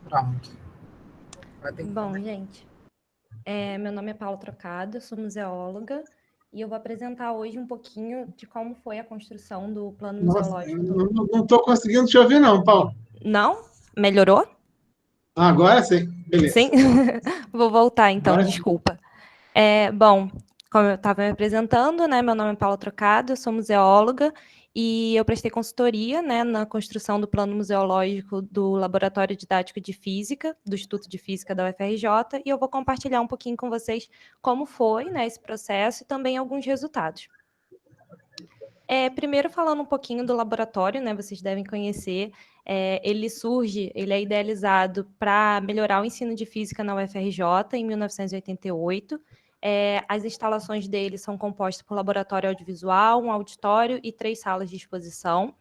Pronto. Tem que Bom, gente, meu nome é Paula Trocado, eu sou museóloga e eu vou apresentar hoje um pouquinho de como foi a construção do plano Nossa, eu museológico não estou conseguindo te ouvir, não, Paulo. Não? Melhorou? Ah, agora sim. Sim? Beleza. Vou voltar então, Agora sim. desculpa. Bom, como eu estava me apresentando, né, meu nome é Paula Trocado, eu sou museóloga e eu prestei consultoria, né, na construção do plano museológico do Laboratório Didático de Física, do Instituto de Física da UFRJ, e eu vou compartilhar um pouquinho com vocês como foi, né, esse processo e também alguns resultados. Primeiro falando um pouquinho do laboratório, né, vocês devem conhecer, ele é idealizado para melhorar o ensino de física na UFRJ em 1988. As instalações dele são compostas por laboratório audiovisual, um auditório e 3 salas de exposição.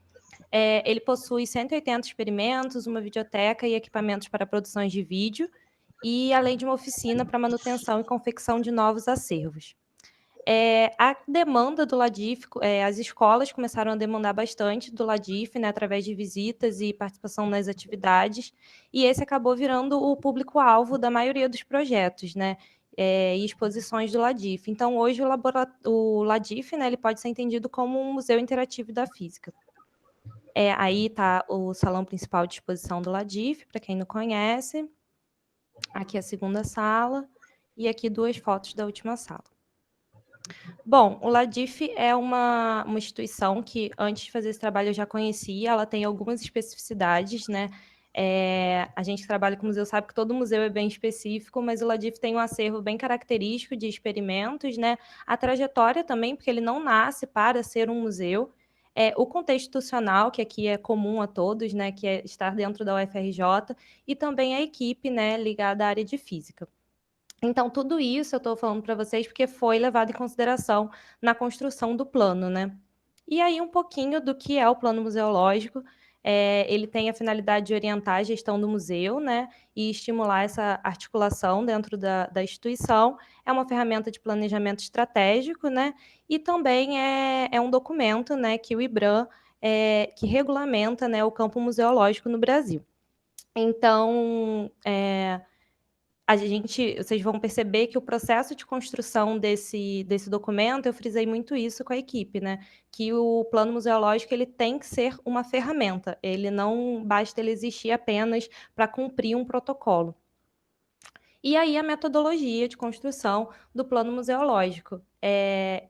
Ele possui 180 experimentos, uma videoteca e equipamentos para produções de vídeo, e além de uma oficina para manutenção e confecção de novos acervos. A demanda do Ladif, as escolas começaram a demandar bastante do Ladif, né, através de visitas e participação nas atividades, e esse acabou virando o público-alvo da maioria dos projetos, né, e exposições do Ladif. Então, hoje, o Ladif, né, ele pode ser entendido como um museu interativo da física. Aí está o salão principal de exposição do Ladif, para quem não conhece. Aqui é a segunda sala, e aqui 2 fotos da última sala. Bom, o Ladif é uma instituição que, antes de fazer esse trabalho, eu já conhecia, ela tem algumas especificidades, né? A gente que trabalha com museu sabe que todo museu é bem específico, mas o Ladif tem um acervo bem característico de experimentos, né? A trajetória também, porque ele não nasce para ser um museu. O contexto institucional, que aqui é comum a todos, né? Que é estar dentro da UFRJ, e também a equipe, né? Ligada à área de física. Então, tudo isso eu estou falando para vocês porque foi levado em consideração na construção do plano, né? E aí, um pouquinho do que é o plano museológico. Ele tem a finalidade de orientar a gestão do museu, né? E estimular essa articulação dentro da instituição. É uma ferramenta de planejamento estratégico, né? E também é um documento, né? Que o IBRAM, que regulamenta, né, o campo museológico no Brasil. Então, vocês vão perceber que o processo de construção desse documento, eu frisei muito isso com a equipe, né? Que o plano museológico ele tem que ser uma ferramenta, ele não basta ele existir apenas para cumprir um protocolo. E aí a metodologia de construção do plano museológico.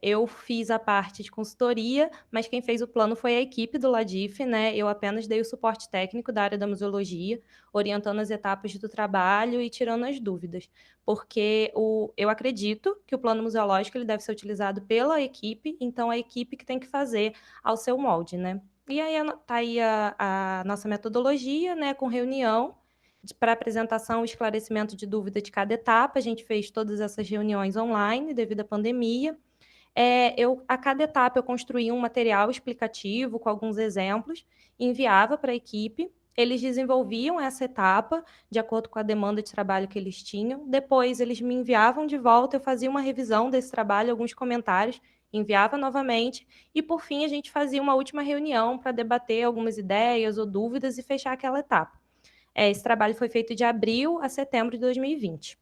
Eu fiz a parte de consultoria, mas quem fez o plano foi a equipe do Ladif, né? Eu apenas dei o suporte técnico da área da museologia, orientando as etapas do trabalho e tirando as dúvidas, porque eu acredito que o plano museológico ele deve ser utilizado pela equipe, então a equipe que tem que fazer ao seu molde, né? E aí está aí a nossa metodologia, né? Com reunião para apresentação e esclarecimento de dúvida de cada etapa. A gente fez todas essas reuniões online devido à pandemia. A cada etapa eu construía um material explicativo com alguns exemplos, enviava para a equipe, eles desenvolviam essa etapa de acordo com a demanda de trabalho que eles tinham, depois eles me enviavam de volta, eu fazia uma revisão desse trabalho, alguns comentários, enviava novamente, e por fim a gente fazia uma última reunião para debater algumas ideias ou dúvidas e fechar aquela etapa. Esse trabalho foi feito de abril a setembro de 2020.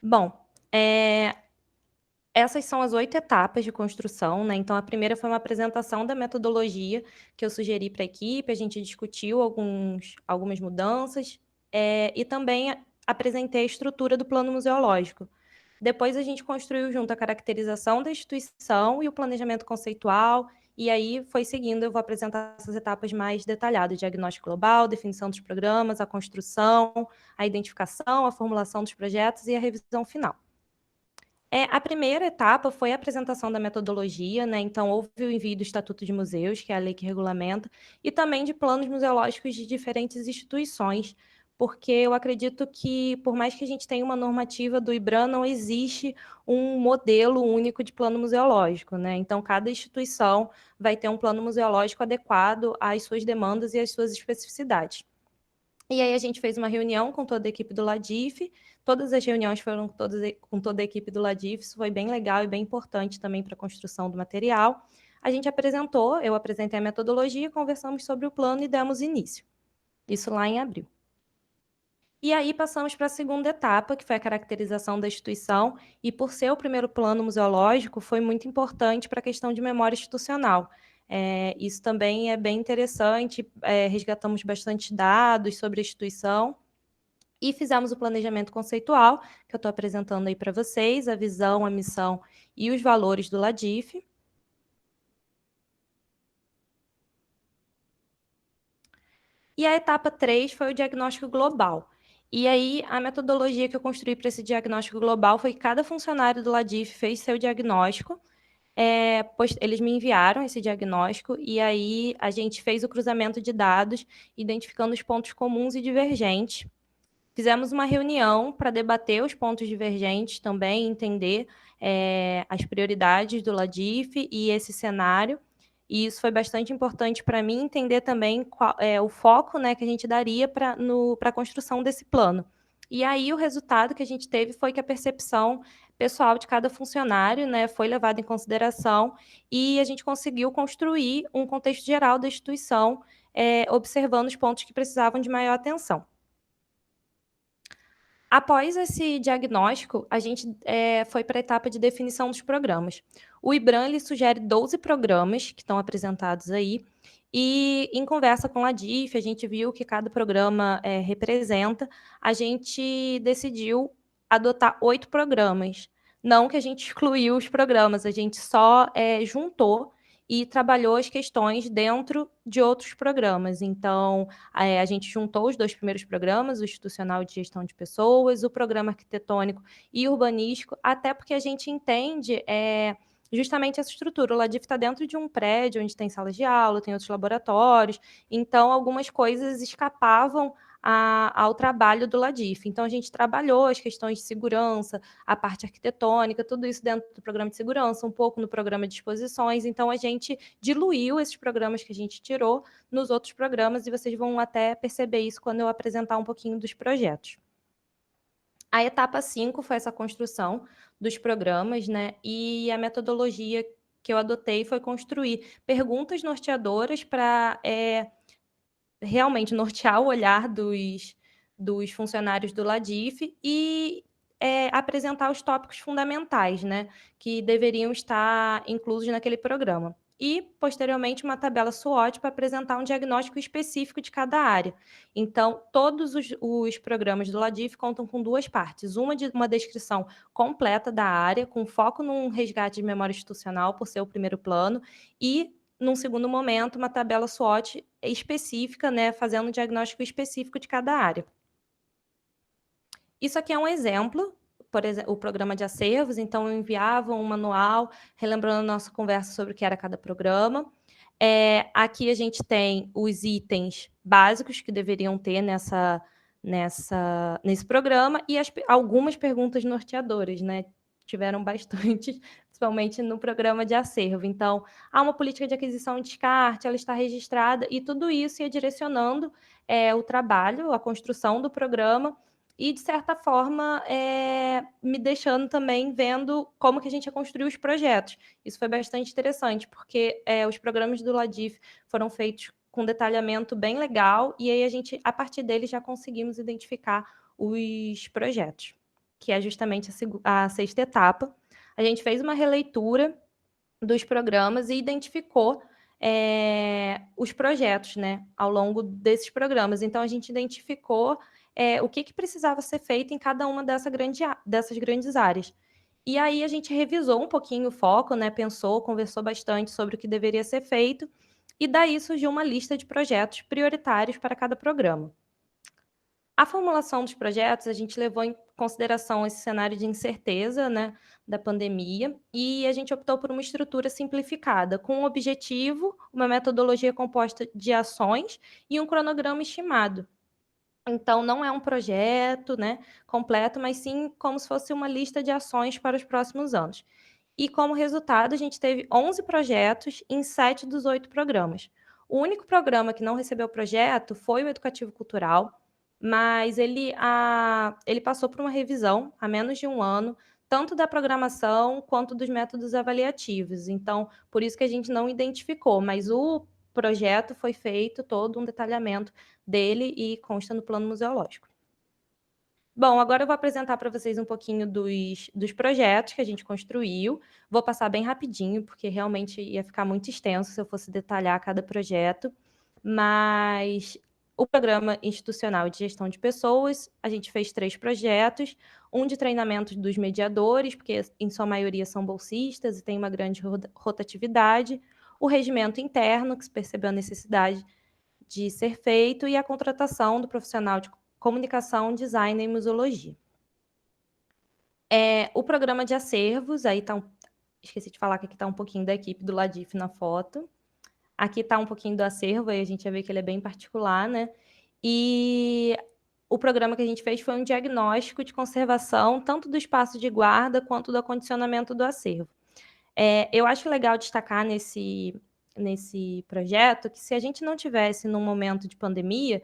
Bom, essas são as 8 etapas de construção, né? Então, a primeira foi uma apresentação da metodologia que eu sugeri para a equipe, a gente discutiu algumas mudanças, e também apresentei a estrutura do plano museológico. Depois, a gente construiu junto a caracterização da instituição e o planejamento conceitual, e aí foi seguindo, eu vou apresentar essas etapas mais detalhadas, diagnóstico global, definição dos programas, a construção, a identificação, a formulação dos projetos e a revisão final. A primeira etapa foi a apresentação da metodologia, né? Então, houve o envio do Estatuto de Museus, que é a lei que regulamenta, e também de planos museológicos de diferentes instituições, porque eu acredito que, por mais que a gente tenha uma normativa do IBRAM, não existe um modelo único de plano museológico, né? Então, cada instituição vai ter um plano museológico adequado às suas demandas e às suas especificidades. E aí a gente fez uma reunião com toda a equipe do Ladif, todas as reuniões foram com toda a equipe do Ladif, isso foi bem legal e bem importante também para a construção do material. A gente eu apresentei a metodologia, conversamos sobre o plano e demos início. Isso lá em abril. E aí passamos para a segunda etapa, que foi a caracterização da instituição, e por ser o primeiro plano museológico, foi muito importante para a questão de memória institucional. Isso também é bem interessante, resgatamos bastante dados sobre a instituição, e fizemos o planejamento conceitual, que eu estou apresentando aí para vocês, a visão, a missão e os valores do LADIF. E a etapa 3 foi o diagnóstico global. E aí, a metodologia que eu construí para esse diagnóstico global foi que cada funcionário do LADIF fez seu diagnóstico, pois eles me enviaram esse diagnóstico, e aí a gente fez o cruzamento de dados, identificando os pontos comuns e divergentes. Fizemos uma reunião para debater os pontos divergentes também, entender as prioridades do LADIF e esse cenário. E isso foi bastante importante para mim entender também o foco, né, que a gente daria para a construção desse plano. E aí o resultado que a gente teve foi que a percepção pessoal de cada funcionário, né, foi levada em consideração, e a gente conseguiu construir um contexto geral da instituição, observando os pontos que precisavam de maior atenção. Após esse diagnóstico, a gente foi para a etapa de definição dos programas. O IBRAM ele sugere 12 programas que estão apresentados aí, e em conversa com a DIF, a gente viu que cada programa representa, a gente decidiu adotar 8 programas. Não que a gente excluiu os programas, a gente só juntou e trabalhou as questões dentro de outros programas. Então, a gente juntou os 2 primeiros programas, o institucional de gestão de pessoas, o programa arquitetônico e urbanístico, até porque a gente entende justamente essa estrutura. O LADIF está dentro de um prédio onde tem salas de aula, tem outros laboratórios, então algumas coisas escapavam ao trabalho do LADIF. Então, a gente trabalhou as questões de segurança, a parte arquitetônica, tudo isso dentro do programa de segurança, um pouco no programa de exposições. Então, a gente diluiu esses programas que a gente tirou nos outros programas, e vocês vão até perceber isso quando eu apresentar um pouquinho dos projetos. A etapa 5 foi essa construção dos programas, né? E a metodologia que eu adotei foi construir perguntas norteadoras para realmente nortear o olhar dos funcionários do LADIF e apresentar os tópicos fundamentais, né, que deveriam estar inclusos naquele programa. E, posteriormente, uma tabela SWOT para apresentar um diagnóstico específico de cada área. Então, todos os programas do LADIF contam com 2 partes. Uma de uma descrição completa da área, com foco num resgate de memória institucional, por ser o primeiro plano, e num segundo momento, uma tabela SWOT específica, né, fazendo um diagnóstico específico de cada área. Isso aqui é um exemplo, por exemplo, o programa de acervos, então eu enviava um manual, relembrando a nossa conversa sobre o que era cada programa. Aqui a gente tem os itens básicos que deveriam ter nesse programa, e algumas perguntas norteadoras, né? Tiveram bastante, principalmente no programa de acervo. Então, há uma política de aquisição e descarte, ela está registrada, e tudo isso ia direcionando o trabalho, a construção do programa, e, de certa forma, me deixando também vendo como que a gente ia construir os projetos. Isso foi bastante interessante, porque os programas do LADIF foram feitos com detalhamento bem legal, e aí a gente, a partir deles, já conseguimos identificar os projetos, que é justamente a 6ª etapa. A gente fez uma releitura dos programas e identificou os projetos, né, ao longo desses programas. Então, a gente identificou o que precisava ser feito em cada uma dessas grandes áreas. E aí a gente revisou um pouquinho o foco, né, pensou, conversou bastante sobre o que deveria ser feito, e daí surgiu uma lista de projetos prioritários para cada programa. A formulação dos projetos, a gente levou em consideração esse cenário de incerteza, né, da pandemia, e a gente optou por uma estrutura simplificada, com um objetivo, uma metodologia composta de ações e um cronograma estimado. Então, não é um projeto, né, completo, mas sim como se fosse uma lista de ações para os próximos anos. E, como resultado, a gente teve 11 projetos em 7 dos 8 programas. O único programa que não recebeu projeto foi o Educativo Cultural, mas ele passou por uma revisão há menos de um ano, tanto da programação quanto dos métodos avaliativos. Então, por isso que a gente não identificou, mas o projeto foi feito todo um detalhamento dele e consta no plano museológico. Bom, agora eu vou apresentar para vocês um pouquinho dos projetos que a gente construiu. Vou passar bem rapidinho, porque realmente ia ficar muito extenso se eu fosse detalhar cada projeto. Mas o Programa Institucional de Gestão de Pessoas, a gente fez 3 projetos, um de treinamento dos mediadores, porque em sua maioria são bolsistas e tem uma grande rotatividade, o regimento interno, que se percebeu a necessidade de ser feito, e a contratação do profissional de comunicação, design e museologia. O programa de acervos, aí tá esqueci de falar que aqui está um pouquinho da equipe do Ladif na foto. Aqui está um pouquinho do acervo, aí a gente já vê que ele é bem particular, né? E o programa que a gente fez foi um diagnóstico de conservação, tanto do espaço de guarda quanto do acondicionamento do acervo. Eu acho legal destacar nesse projeto que, se a gente não tivesse num momento de pandemia,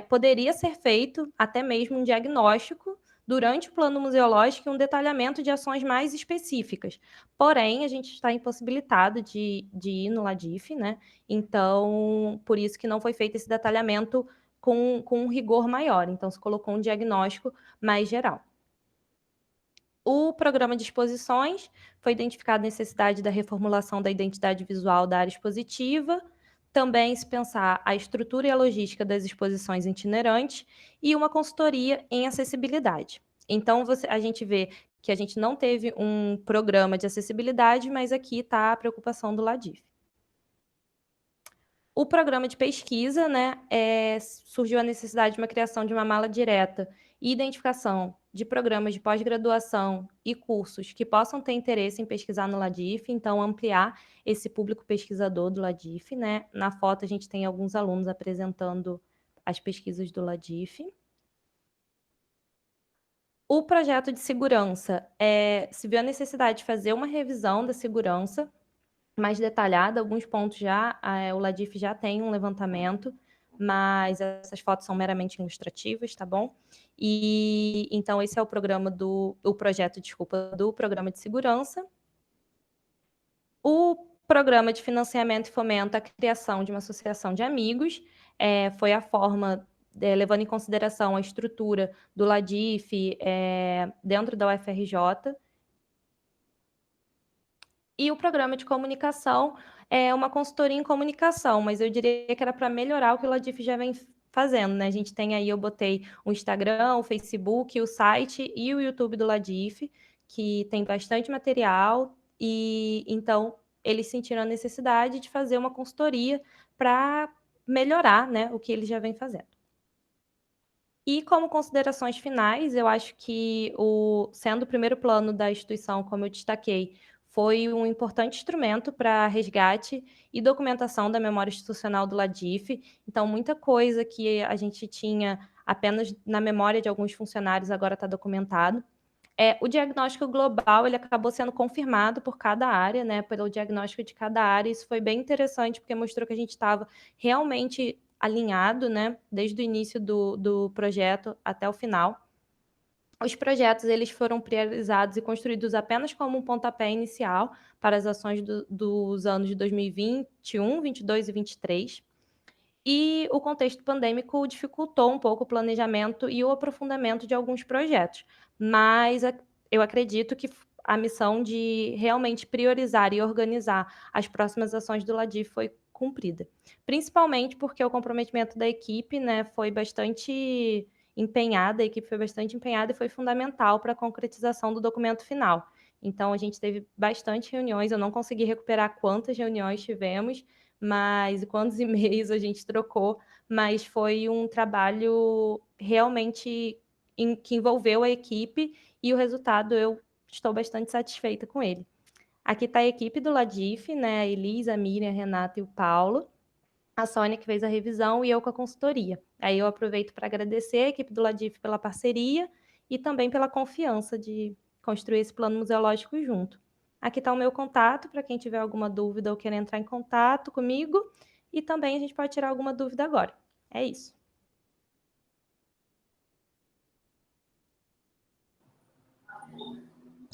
poderia ser feito até mesmo um diagnóstico durante o plano museológico e um detalhamento de ações mais específicas. Porém, a gente está impossibilitado de ir no Ladif, né? Então, por isso que não foi feito esse detalhamento com um rigor maior. Então, se colocou um diagnóstico mais geral. O programa de exposições foi identificada a necessidade da reformulação da identidade visual da área expositiva, também se pensar a estrutura e a logística das exposições itinerantes e uma consultoria em acessibilidade. Então, a gente vê que a gente não teve um programa de acessibilidade, mas aqui está a preocupação do Ladif. O programa de pesquisa, né, surgiu a necessidade de uma criação de uma mala direta e identificação de programas de pós-graduação e cursos que possam ter interesse em pesquisar no Ladif, então ampliar esse público pesquisador do Ladif, né? Na foto a gente tem alguns alunos apresentando as pesquisas do Ladif. O projeto de segurança se viu a necessidade de fazer uma revisão da segurança mais detalhada, alguns pontos já, o Ladif já tem um levantamento, mas essas fotos são meramente ilustrativas, tá bom? E então esse é o projeto do programa de segurança. O programa de financiamento e fomento à criação de uma associação de amigos, foi a forma, levando em consideração a estrutura do Ladif dentro da UFRJ. E o programa de comunicação é uma consultoria em comunicação, mas eu diria que era para melhorar o que o Ladif já vem fazendo, né? A gente tem aí, eu botei o Instagram, o Facebook, o site e o YouTube do Ladif, que tem bastante material, e então eles sentiram a necessidade de fazer uma consultoria para melhorar, né, o que eles já vem fazendo. E como considerações finais, eu acho que, sendo o primeiro plano da instituição, como eu destaquei, foi um importante instrumento para resgate e documentação da memória institucional do Ladif. Então, muita coisa que a gente tinha apenas na memória de alguns funcionários agora está documentado. O diagnóstico global, ele acabou sendo confirmado por cada área, né, pelo diagnóstico de cada área. Isso foi bem interessante, porque mostrou que a gente estava realmente alinhado, né, desde o início do projeto até o final. Os projetos, eles foram priorizados e construídos apenas como um pontapé inicial para as ações dos anos de 2021, 22 e 23. E o contexto pandêmico dificultou um pouco o planejamento e o aprofundamento de alguns projetos, mas eu acredito que a missão de realmente priorizar e organizar as próximas ações do Ladif foi cumprida. Principalmente porque o comprometimento da equipe, né, foi bastante empenhada, a equipe foi bastante empenhada e foi fundamental para a concretização do documento final. Então, a gente teve bastante reuniões, eu não consegui recuperar quantas reuniões tivemos, mas quantos e-mails a gente trocou, mas foi um trabalho realmente que envolveu a equipe, e o resultado eu estou bastante satisfeita com ele. Aqui está a equipe do Ladif, né? A Elisa, a Miriam, a Renata e o Paulo. A Sônia, que fez a revisão, e eu com a consultoria. Aí eu aproveito para agradecer a equipe do Ladif pela parceria e também pela confiança de construir esse plano museológico junto. Aqui está o meu contato, para quem tiver alguma dúvida ou querer entrar em contato comigo, e também a gente pode tirar alguma dúvida agora. É isso.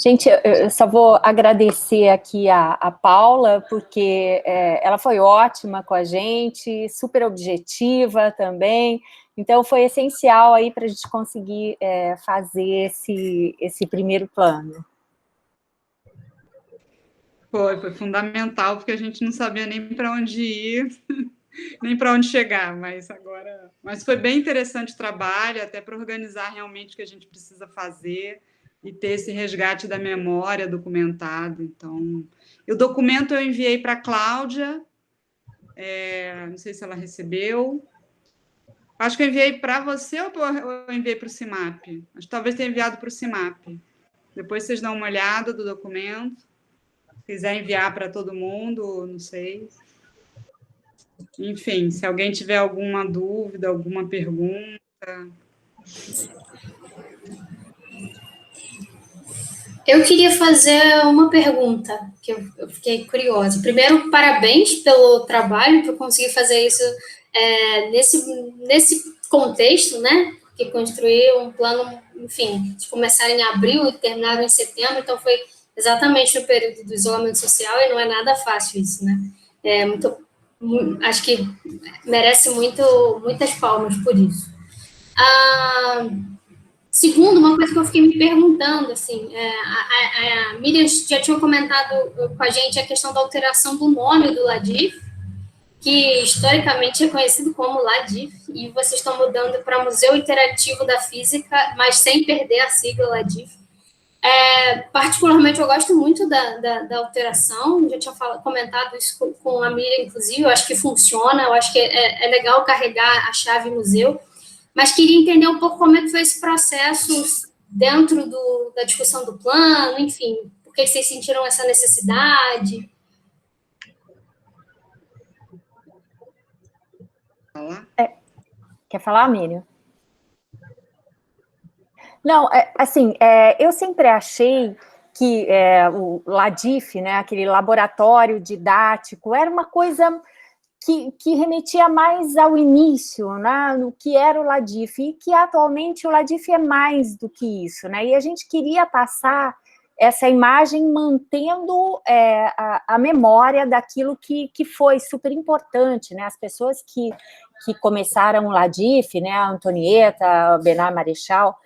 Gente, eu só vou agradecer aqui a Paula, porque ela foi ótima com a gente, super objetiva também, então foi essencial aí para a gente conseguir fazer esse primeiro plano. Foi fundamental, porque a gente não sabia nem para onde ir, nem para onde chegar, mas foi bem interessante o trabalho, até para organizar realmente o que a gente precisa fazer e ter esse resgate da memória documentado. Então, o documento eu enviei para a Cláudia, não sei se ela recebeu. Acho que eu enviei para você ou eu enviei para o CIMAP? Acho que talvez tenha enviado para o CIMAP. Depois vocês dão uma olhada do documento. Se quiser enviar para todo mundo, não sei. Enfim, se alguém tiver alguma dúvida, alguma pergunta. Eu queria fazer uma pergunta, que eu fiquei curiosa. Primeiro, parabéns pelo trabalho, por conseguir fazer isso nesse contexto, né? Que construir um plano, enfim, de começar em abril e terminar em setembro, então foi exatamente no período do isolamento social e não é nada fácil isso, né? Acho que merece muitas palmas por isso. Segundo, uma coisa que eu fiquei me perguntando, assim, a Miriam já tinha comentado com a gente a questão da alteração do nome do LADIF, que historicamente é conhecido como LADIF, e vocês estão mudando para Museu Interativo da Física, mas sem perder a sigla LADIF. Particularmente, eu gosto muito da alteração, já tinha comentado isso com a Miriam, inclusive, eu acho que funciona, eu acho que é legal carregar a chave museu, mas queria entender um pouco como é que foi esse processo dentro da discussão do plano, enfim, por que vocês sentiram essa necessidade? Quer falar, Miriam? Não, assim, eu sempre achei que o LADIF, né, aquele laboratório didático, era uma coisa que remetia mais ao início, né, no que era o LADIF, e que atualmente o LADIF é mais do que isso, né, e a gente queria passar essa imagem mantendo a memória daquilo que foi super importante, né, as pessoas que começaram o LADIF, né, a Antonieta, a Bernard Marechal,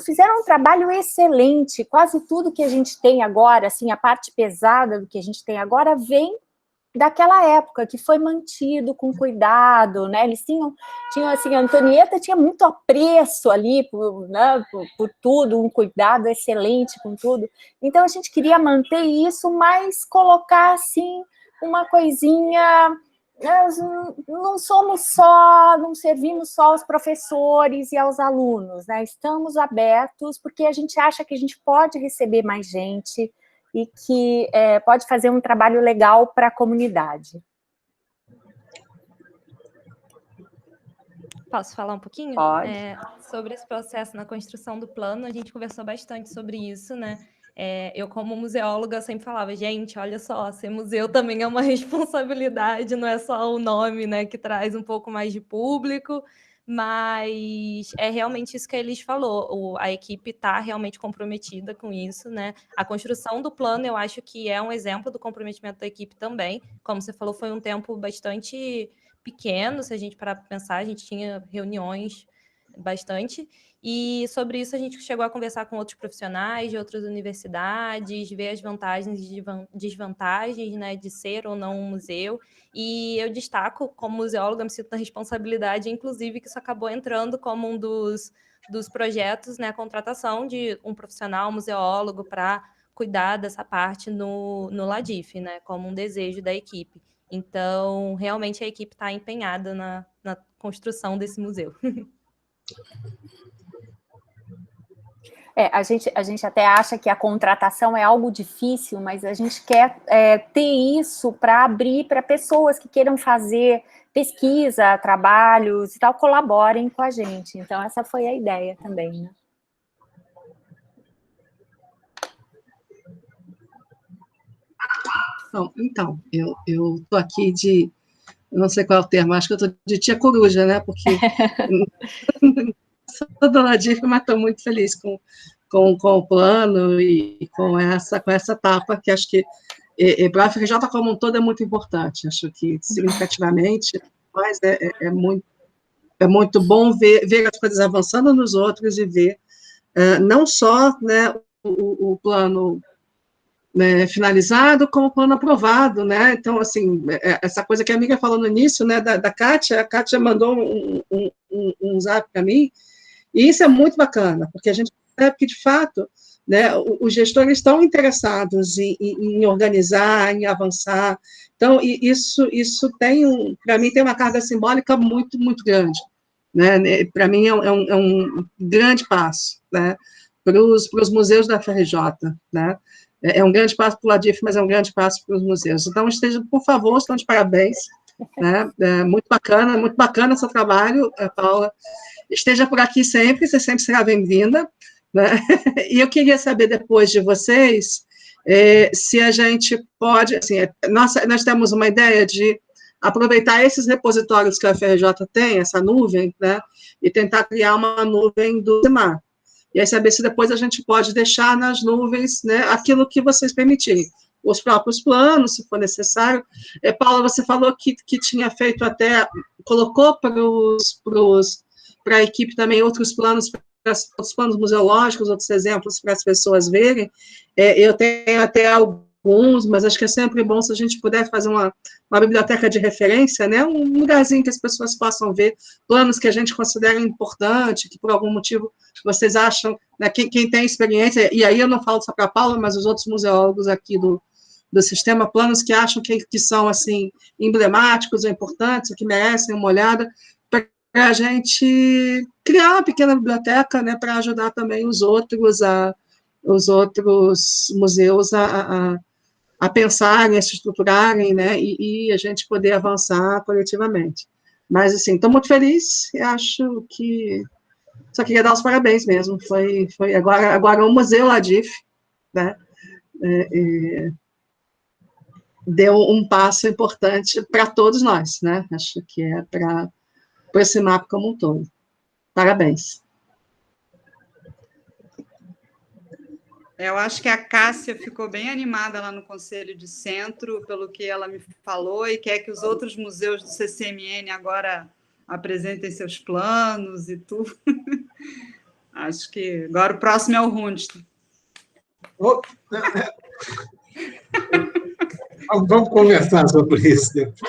fizeram um trabalho excelente, quase tudo que a gente tem agora, assim, a parte pesada do que a gente tem agora vem daquela época, que foi mantido com cuidado, né, eles tinham assim, a Antonieta tinha muito apreço ali por tudo, um cuidado excelente com tudo, então a gente queria manter isso, mas colocar, assim, uma coisinha... Nós não servimos só aos professores e aos alunos, né? Estamos abertos porque a gente acha que a gente pode receber mais gente e que pode fazer um trabalho legal para a comunidade. Posso falar um pouquinho? Pode. Sobre esse processo na construção do plano, a gente conversou bastante sobre isso, né? Eu, como museóloga, sempre falava, gente, olha só, ser museu também é uma responsabilidade, não é só o nome, né, que traz um pouco mais de público, mas é realmente isso que a Elis falou, a equipe está realmente comprometida com isso, né? A construção do plano, eu acho que é um exemplo do comprometimento da equipe também, como você falou, foi um tempo bastante pequeno, se a gente parar para pensar, a gente tinha reuniões bastante, e sobre isso a gente chegou a conversar com outros profissionais de outras universidades, ver as vantagens e desvantagens, né, de ser ou não um museu, e eu destaco, como museóloga, me sinto na responsabilidade, inclusive, que isso acabou entrando como um dos projetos, né, a contratação de um profissional museólogo para cuidar dessa parte no LADIF, né, como um desejo da equipe. Então, realmente, a equipe está empenhada na construção desse museu. A gente até acha que a contratação é algo difícil, mas a gente quer ter isso para abrir para pessoas que queiram fazer pesquisa, trabalhos e tal, colaborem com a gente. Então, essa foi a ideia também, né? Bom, então, eu estou aqui eu não sei qual é o termo, acho que eu estou de tia coruja, né? Porque sou da LADIF, mas estou muito feliz com com o plano e com essa etapa, que acho que para a FRJ como um todo é muito importante. Acho que, significativamente, mas é muito bom ver as coisas avançando nos outros e ver não só, né, o plano, né, finalizado, como o plano aprovado, né? Então, assim, essa coisa que a amiga falou no início, né, da Kátia, a Kátia mandou um zap para mim, e isso é muito bacana, porque a gente percebe que, de fato, né, os gestores estão interessados em organizar, em avançar. Então, isso tem, para mim, tem uma carga simbólica muito, muito grande. Né? Para mim, é um grande passo, né, para os museus da FRJ, né? É um grande passo para o Ladif, mas é um grande passo para os museus. Então, por favor, estão de parabéns, né? Muito bacana seu trabalho, Paula. Esteja por aqui sempre, você sempre será bem-vinda, né? E eu queria saber, depois de vocês, se a gente pode, assim, nós temos uma ideia de aproveitar esses repositórios que a FRJ tem, essa nuvem, né, e tentar criar uma nuvem do CIMAR. E aí saber se depois a gente pode deixar nas nuvens, né, aquilo que vocês permitirem. Os próprios planos, se for necessário. Paula, você falou que tinha feito até, colocou para a equipe também outros planos museológicos, outros exemplos para as pessoas verem. Eu tenho até alguns, mas acho que é sempre bom se a gente puder fazer uma biblioteca de referência, né, um lugarzinho que as pessoas possam ver planos que a gente considera importante, que por algum motivo vocês acham, né, quem tem experiência, e aí eu não falo só para a Paula, mas os outros museólogos aqui do sistema, planos que acham que são, assim, emblemáticos ou importantes, ou que merecem uma olhada, para a gente criar uma pequena biblioteca, né, para ajudar também os outros museus a pensarem, a se estruturarem, né, e a gente poder avançar coletivamente. Mas, assim, estou muito feliz, e acho que só queria dar os parabéns mesmo, foi agora o Museu Ladif, né, deu um passo importante para todos nós, né, acho que é para esse mapa como um todo. Parabéns. Eu acho que a Cássia ficou bem animada lá no Conselho de Centro, pelo que ela me falou, e quer que os outros museus do CCMN agora apresentem seus planos e tudo. Acho que agora o próximo é o Rundst. Vamos conversar sobre isso depois.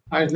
Mas não